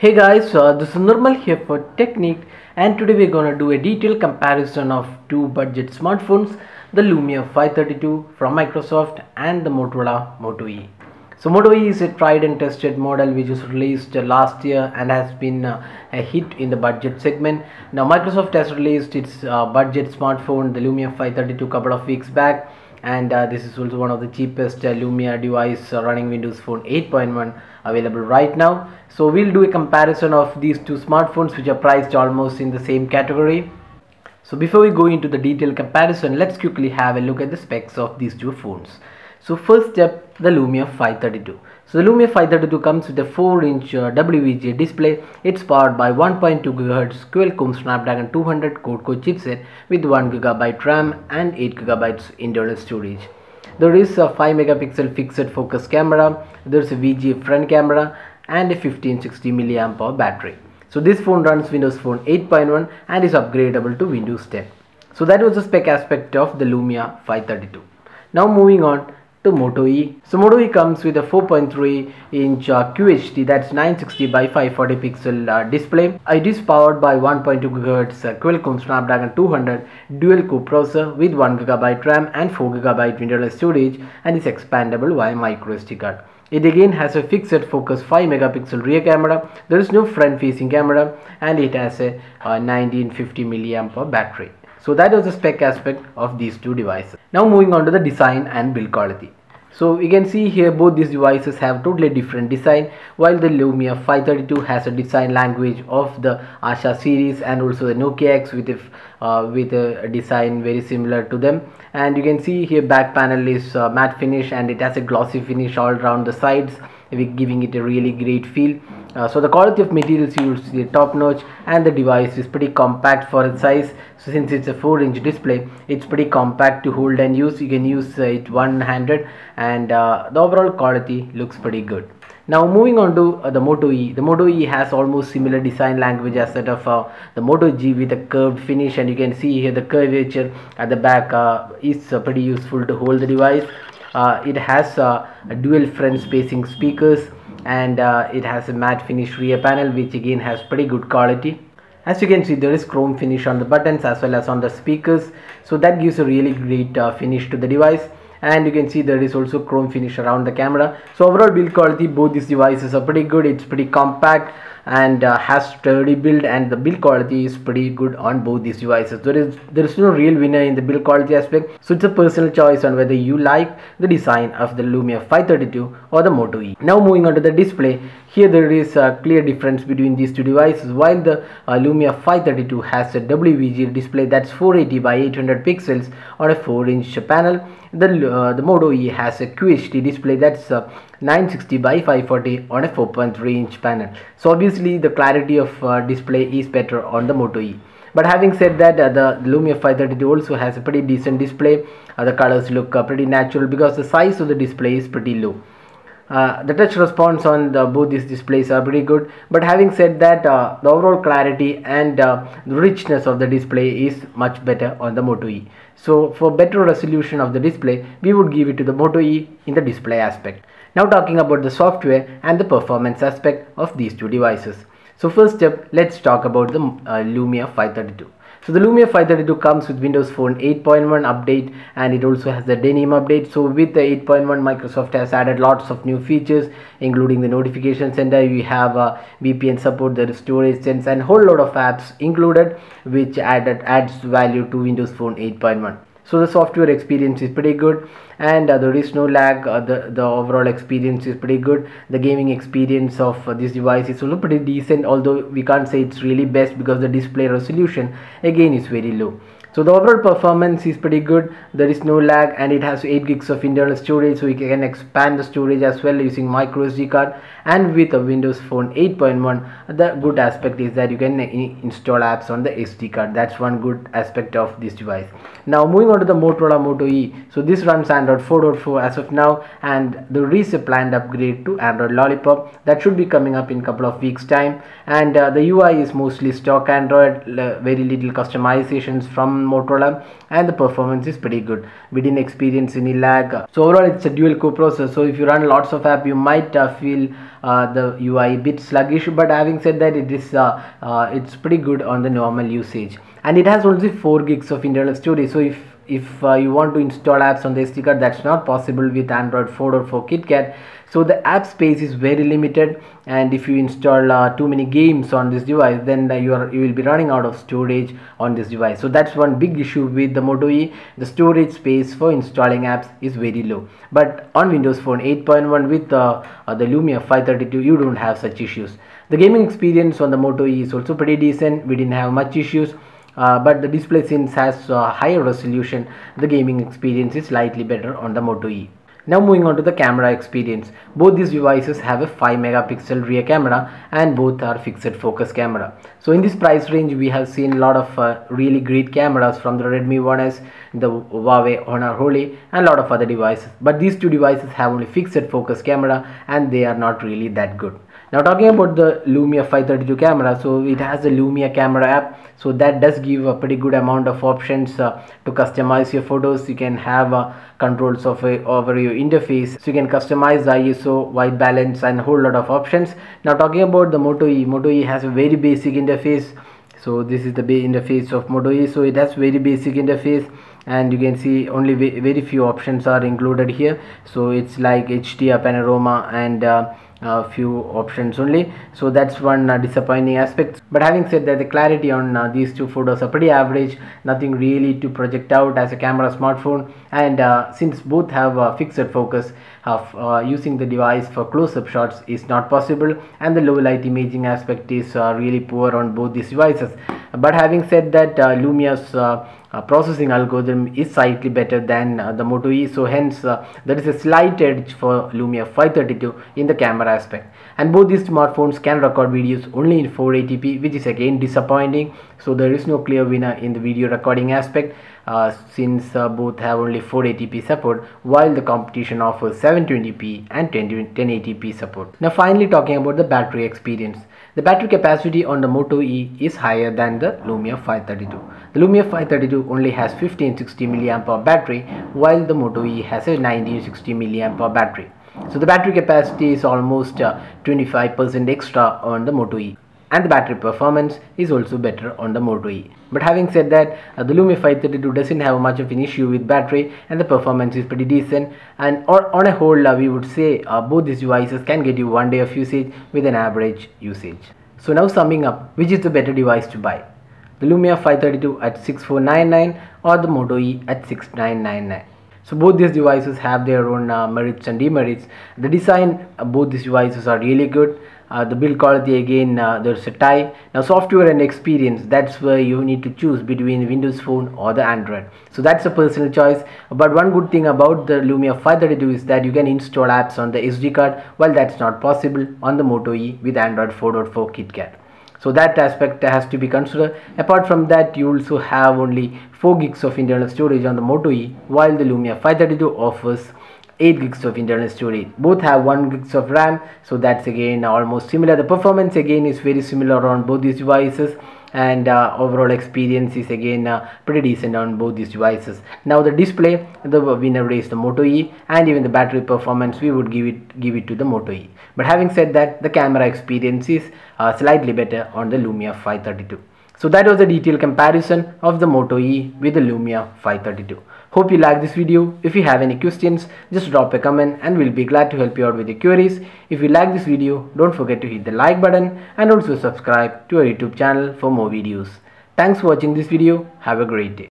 Hey guys, this is Normal here for Technique, and today we're gonna do a detailed comparison of two budget smartphones, the Lumia 532 from Microsoft and the Motorola Moto E. So Moto E is a tried and tested model which was released last year and has been a hit in the budget segment. Now Microsoft has released its budget smartphone, the Lumia 532, couple of weeks back, and this is also one of the cheapest Lumia device running Windows Phone 8.1 available right now. So we'll do a comparison of these two smartphones which are priced almost in the same category. So before we go into the detailed comparison, let's quickly have a look at the specs of these two phones. So first step, the Lumia 532. So the Lumia 532 comes with a 4-inch WVGA display. It's powered by 1.2 GHz Qualcomm Snapdragon 200 quad-core chipset with 1 GB RAM and 8 GB internal storage. There is a 5 megapixel fixed focus camera, there's a VGA front camera and a 1560 mAh battery. So this phone runs Windows Phone 8.1 and is upgradable to Windows 10. So that was the spec aspect of the Lumia 532. Now moving on to Moto E. So Moto E comes with a 4.3 inch QHD, that's 960 by 540 pixel display. It is powered by 1.2 GHz Qualcomm Snapdragon 200 dual core processor with 1 GB RAM and 4 GB internal storage, and is expandable via micro SD card. It again has a fixed focus 5 megapixel rear camera. There is no front facing camera, and it has a 1950 mAh battery. So that was the spec aspect of these two devices. Now moving on to the design and build quality. So you can see here both these devices have totally different design. While the Lumia 532 has a design language of the Asha series and also the Nokia X with a design very similar to them. And you can see here back panel is matte finish, and it has a glossy finish all around the sides, giving it a really great feel. So the quality of materials you will see top notch, and the device is pretty compact for its size. So since it's a 4-inch display, it's pretty compact to hold and use. You can use it one-handed, and the overall quality looks pretty good. Now moving on to the Moto E. The Moto E has almost similar design language as that of the Moto G with a curved finish, and you can see here the curvature at the back is pretty useful to hold the device. It has dual front facing speakers, and it has a matte finish rear panel which again has pretty good quality. As you can see, there is chrome finish on the buttons as well as on the speakers, so that gives a really great finish to the device. And you can see there is also chrome finish around the camera. So overall build quality, both these devices are pretty good. It's pretty compact and has sturdy build, and the build quality is pretty good on both these devices. There is no real winner in the build quality aspect, so it's a personal choice on whether you like the design of the Lumia 532 or the Moto E. Now moving on to the display. Here there is a clear difference between these two devices. While the Lumia 532 has a WVGA display that's 480 by 800 pixels on a 4-inch panel, the Moto E has a QHD display that's 960 by 540 on a 4.3-inch panel. So obviously the clarity of display is better on the Moto E. But having said that, the Lumia 532 also has a pretty decent display. The colors look pretty natural because the size of the display is pretty low. The touch response on both these displays are pretty good, but having said that, the overall clarity and the richness of the display is much better on the Moto E. So for better resolution of the display, we would give it to the Moto E in the display aspect. Now talking about the software and the performance aspect of these two devices. So first step, let's talk about the Lumia 532. So the Lumia 532 comes with Windows Phone 8.1 update, and it also has the denim update. So with the 8.1, Microsoft has added lots of new features, including the notification center. We have VPN support, there is storage sense, and whole lot of apps included, which adds value to Windows Phone 8.1. So the software experience is pretty good, and there is no lag. The overall experience is pretty good. The gaming experience of this device is also pretty decent, although we can't say it's really best because the display resolution again is very low. So the overall performance is pretty good. There is no lag, and it has 8 gigs of internal storage, so you can expand the storage as well using micro SD card. And with a Windows Phone 8.1, the good aspect is that you can install apps on the SD card. That's one good aspect of this device. Now moving on to the Motorola Moto E. So this runs Android 4.4 as of now, and there is a planned upgrade to Android Lollipop that should be coming up in a couple of weeks time. And the UI is mostly stock Android, very little customizations from from Motorola, and the performance is pretty good. We didn't experience any lag. So overall it's a dual core processor, so if you run lots of app you might feel the UI a bit sluggish, but having said that, it's pretty good on the normal usage, and it has only 4 gigs of internal storage. So if you want to install apps on the SD card, that's not possible with Android 4 or 4 KitKat. So the app space is very limited, and if you install too many games on this device, then you will be running out of storage on this device. So that's one big issue with the Moto E. The storage space for installing apps is very low, but on Windows Phone 8.1 with the Lumia 532 you don't have such issues. The gaming experience on the Moto E is also pretty decent. We didn't have much issues. But the display, since has higher resolution, the gaming experience is slightly better on the Moto E. Now moving on to the camera experience. Both these devices have a 5 megapixel rear camera, and both are fixed focus camera. So in this price range we have seen a lot of really great cameras from the Redmi 1S, the Huawei Honor Holy, and a lot of other devices. But these two devices have only fixed focus camera, and they are not really that good. Now talking about the Lumia 532 camera, so it has the Lumia camera app, so that does give a pretty good amount of options to customize your photos. You can have controls over your interface, so you can customize the ISO, white balance, and a whole lot of options. Now talking about the Moto E has a very basic interface. So this is the interface of Moto E. So it has very basic interface, and you can see only very few options are included here. So it's like HDR panorama and a few options only. So that's one disappointing aspect. But having said that, the clarity on these two photos are pretty average, nothing really to project out as a camera smartphone. And since both have fixed focus, using the device for close-up shots is not possible, and the low light imaging aspect is really poor on both these devices. But having said that, Lumia's processing algorithm is slightly better than the Moto E, so hence there is a slight edge for Lumia 532 in the camera aspect. And both these smartphones can record videos only in 480p, which is again disappointing. So there is no clear winner in the video recording aspect, since both have only 480p support, while the competition offers 720p and 1080p support. Now finally talking about the battery experience. The battery capacity on the Moto E is higher than the Lumia 532. The Lumia 532 only has 1560 mAh battery, while the Moto E has a 1960 mAh battery. So the battery capacity is almost 25% extra on the Moto E, and the battery performance is also better on the Moto E. But having said that, the Lumia 532 doesn't have much of an issue with battery, and the performance is pretty decent. And on a whole, we would say both these devices can get you 1 day of usage with an average usage. So now summing up, which is the better device to buy? The Lumia 532 at 6499 or the Moto E at 6999? So both these devices have their own merits and demerits. The design, both these devices are really good. The build quality, again, there's a tie. Now software and experience, that's where you need to choose between Windows Phone or the Android. So that's a personal choice. But one good thing about the Lumia 532 is that you can install apps on the SD card, while that's not possible on the Moto E with Android 4.4 KitKat. So that aspect has to be considered. Apart from that, you also have only 4 gigs of internal storage on the Moto E, while the Lumia 532 offers 8 gigs of internal storage. Both have 1 gigs of RAM, so that's again almost similar. The performance again is very similar on both these devices, and overall experience is again pretty decent on both these devices. Now the display, the winner is the Moto E, and even the battery performance we would give it to the Moto E. But having said that, the camera experience is slightly better on the Lumia 532. So that was the detailed comparison of the Moto E with the Lumia 532. Hope you like this video. If you have any questions, just drop a comment and we'll be glad to help you out with your queries. If you like this video, don't forget to hit the like button and also subscribe to our YouTube channel for more videos. Thanks for watching this video. Have a great day.